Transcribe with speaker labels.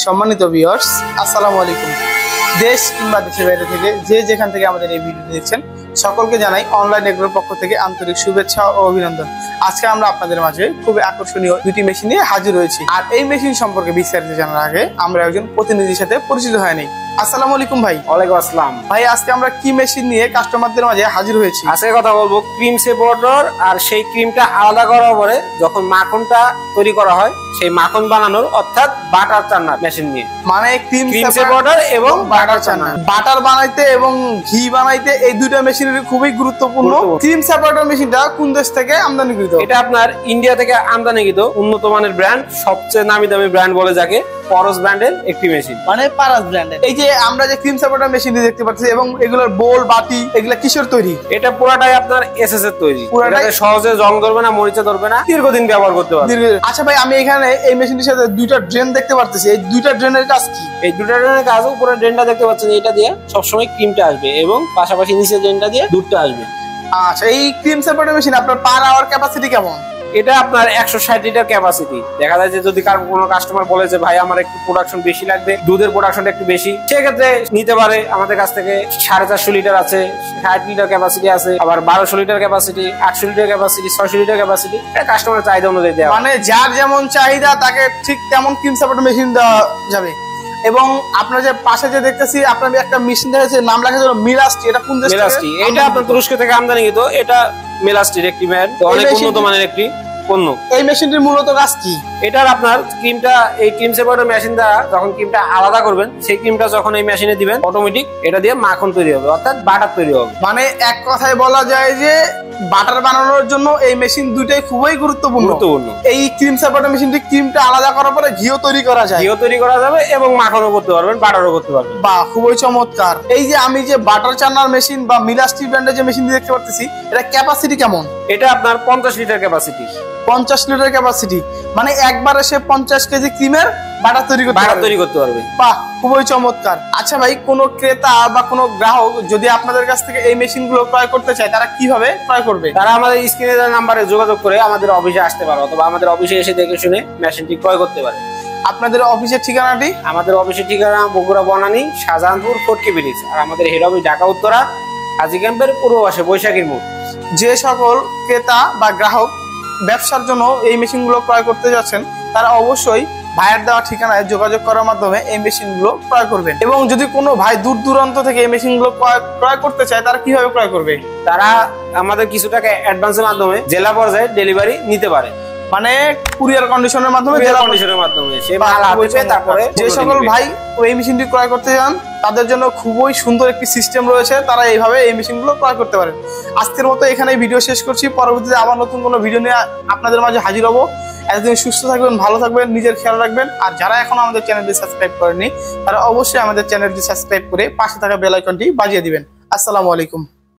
Speaker 1: সম্মানিত ভিউয়ার্স, আসসালামু আলাইকুম। দেশ কিংবা দেশের বাইরে থেকে যে যেখান থেকে আমাদের এই ভিডিওটি দেখছেন সকলকে জানাই অনলাইন এগ্রোর পক্ষ থেকে আন্তরিক শুভেচ্ছা ও অভিনন্দন। আজকে আমরা আপনাদের মাঝে খুবই আকর্ষণীয় দুটি মেশিন নিয়ে হাজির হয়েছি। আর এই মেশিন সম্পর্কে বিস্তারিত জানার আগে আমরা একজন প্রতিনিধির সাথে পরিচিত হয়ে নিই। আসসালামু আলাইকুম ভাই।
Speaker 2: ওয়ালাইকুম আসসালাম
Speaker 1: ভাই, আজকে আমরা কি মেশিন নিয়ে কাস্টমারদের মাঝে হাজির হয়েছি?
Speaker 2: আজকে কথা বলবো ক্রিম সেপারেটর আর সেই ক্রিমটা আলাদা করার পরে যখন মাখনটা তৈরি করা হয় সেই মাখন বানানোর অর্থাৎ বাটার চান্নার মেশিন নিয়ে।
Speaker 1: মানে ক্রিম
Speaker 2: সেপারেটর এবং বাটার চান্না।
Speaker 1: বাটার বানাইতে এবং ঘি বানাইতে এই দুইটা মেশিনের খুবই গুরুত্বপূর্ণ। ক্রিম সেপারেটর মেশিনটা কোন দেশ থেকে আমদানিকৃত?
Speaker 2: এটা আপনার ইন্ডিয়া থেকে আমদানিকৃত উন্নত মানের ব্র্যান্ড, সবচেয়ে নামি দামি ব্র্যান্ড বলে যাকে, পরশ ব্র্যান্ডের একটি মেশিন।
Speaker 1: মানে পারাস ব্র্যান্ডের। এই যে আমরা যে ক্রিম সেপারেটর মেশিনটি দেখতে পাচ্ছি এবং এগুলোর বোল বাটি এগুলা কিসের তৈরি?
Speaker 2: এটা পুরাটাই আপনার এসএস এর তৈরি।
Speaker 1: পুরাটাই
Speaker 2: সহজে জং ধরবে না, মরিচা ধরবে না, দীর্ঘদিন ব্যবহার করতে পারবে।
Speaker 1: আচ্ছা ভাই, আমি এখানে এই মেশিনটির সাথে দুইটা ড্রেন দেখতে পাচ্ছি। এই দুইটা ড্রেনের কাজ কি?
Speaker 2: এই দুইটা ড্রেনের কাজ, উপরে ড্রেনটা দেখতে পাচ্ছেন, এটা দিয়ে সবসময় ক্রিমটা আসবে এবং পাশাপাশি নিচের ড্রেনটা দিয়ে দুধটা আসবে।
Speaker 1: আচ্ছা, এই ক্রিম সেপারেটর মেশিন আপনার পার আওয়ার ক্যাপাসিটি কেমন?
Speaker 2: এটা আপনার 160 লিটার ক্যাপাসিটি। দেখা যায় যে যদি কোনো কাস্টমার বলে যে ভাই আমার একটু প্রোডাকশন বেশি লাগবে, দুধের প্রোডাকশনটা একটু বেশি, সেক্ষেত্রে নিতে পারে আমাদের কাছ থেকে। 450 লিটার আছে, 60 লিটার ক্যাপাসিটি আছে, আবার 1200 litre capacity, 800 litre capacity, 600 litre capacity. এটা কাস্টমারের চাহিদা অনুযায়ী দেওয়া।
Speaker 1: মানে যার যেমন চাহিদা তাকে ঠিক তেমন ক্রিম সেপারেটর মেশিন দেওয়া যাবে। এবং আপনার যে পাশে যে দেখতেছি আপনার একটা মেশিন দেখেছে, নাম লেখা ছিল মিলাস্টি। এটা কোন দেশ থেকে?
Speaker 2: এটা আপনার তুরস্ক থেকে আমদানিকৃত। এটা মিলাস্টির একটি ব্র্যান্ড, অনেক উন্নত মানের একটি পণ্য।
Speaker 1: এই মেশিনটির মূলত কাজ কি?
Speaker 2: এটার আপনার ক্রিমটা, এই ক্রিম সেপারেটর মেশিন দ্বারা যখন ক্রিমটা আলাদা করবেন, সেই ক্রিমটা যখন এই মেশিনে দিবেন অটোমেটিক এটা দিয়ে মাখন তৈরি হবে, অর্থাৎ বাটার তৈরি হবে।
Speaker 1: মানে এক কথায় বলা যায় যে বাটার বানানোর জন্য এই মেশিন দুইটাই খুবই গুরুত্বপূর্ণ। এই ক্রিম সেপারেটর মেশিনটি ক্রিমটা আলাদা করার পরে ঘিও তৈরি করা যায়।
Speaker 2: ঘিও তৈরি করা যাবে এবং মাখনও করতে পারবেন, বাটারও করতে পারবেন।
Speaker 1: বাহ, খুবই চমৎকার। এই যে আমি যে বাটার চান্নার মেশিন বা মিলাস্টি ব্র্যান্ডের যে মেশিন দেখতে পাচ্ছি, এটা ক্যাপাসিটি কেমন?
Speaker 2: এটা আপনার 50 লিটার ক্যাপাসিটি।
Speaker 1: 50 লিটার ক্যাপাসিটি, মানে একবারে সে 50 কেজি ক্রিমের বাটার তৈরি করতে পারবে। বাহ, খুবই চমৎকার। আচ্ছা ভাই, কোনো ক্রেতা বা কোনো গ্রাহক যদি আপনাদের কাছ থেকে এই মেশিন গুলো ক্রয় করতে চায়, তারা কিভাবে ক্রয় করবে?
Speaker 2: তারা আমাদের স্ক্রিনে দেওয়া নাম্বারে যোগাযোগ করে আমাদের অফিসে আসতে পারে, অথবা আমাদের অফিসে এসে দেখে শুনে মেশিনটি ক্রয় করতে পারে।
Speaker 1: আপনাদের অফিসের ঠিকানাটি?
Speaker 2: আমাদের অফিসের ঠিকানা বগুড়া বনানী, শাহজাহানপুর, ফটকি ব্রিজ। আর আমাদের হেড অফিস ঢাকা উত্তরা, হাজী ক্যাম্পের পূর্ব পাশে, বৈশাখীর মোড়।
Speaker 1: যে সকল ক্রেতা বা গ্রাহক ব্যবসার জন্য এই মেশিনগুলো ক্রয় করতে যাচ্ছেন, তারা অবশ্যই ভাইয়ের দেওয়া ঠিকানায় যোগাযোগ করার মাধ্যমে এই মেশিনগুলো ক্রয় করবেন। এবং যদি কোনো ভাই দূর দূরান্ত থেকে এই মেশিনগুলো ক্রয় করতে চায়, তারা কিভাবে ক্রয় করবে?
Speaker 2: তারা আমাদের কিছু টাকা অ্যাডভান্সের মাধ্যমে জেলা পর্যায়ে ডেলিভারি নিতে পারে।
Speaker 1: মানে কুরিয়ার কন্ডিশনের মাধ্যমে,
Speaker 2: তারপরে
Speaker 1: যে সকল ভাই এই মেশিনটি ক্রয় করতে চান তাদের জন্য খুবই সুন্দর একটি সিস্টেম রয়েছে, তারা এইভাবে এই মেশিনগুলো ক্রয় করতে পারেন। আজকের মতো এখানেই ভিডিও শেষ করছি। পরবর্তীতে আবার নতুন কোনো ভিডিও নিয়ে আপনাদের মাঝে হাজির হবো। এতদিন সুস্থ থাকবেন, ভালো থাকবেন, নিজের খেয়াল রাখবেন। আর যারা এখনো আমাদের চ্যানেলটি সাবস্ক্রাইব করেনি, তারা অবশ্যই আমাদের চ্যানেলটি সাবস্ক্রাইব করে পাশে থাকা বেল আইকনটি বাজিয়ে দিবেন। আসসালামু আলাইকুম।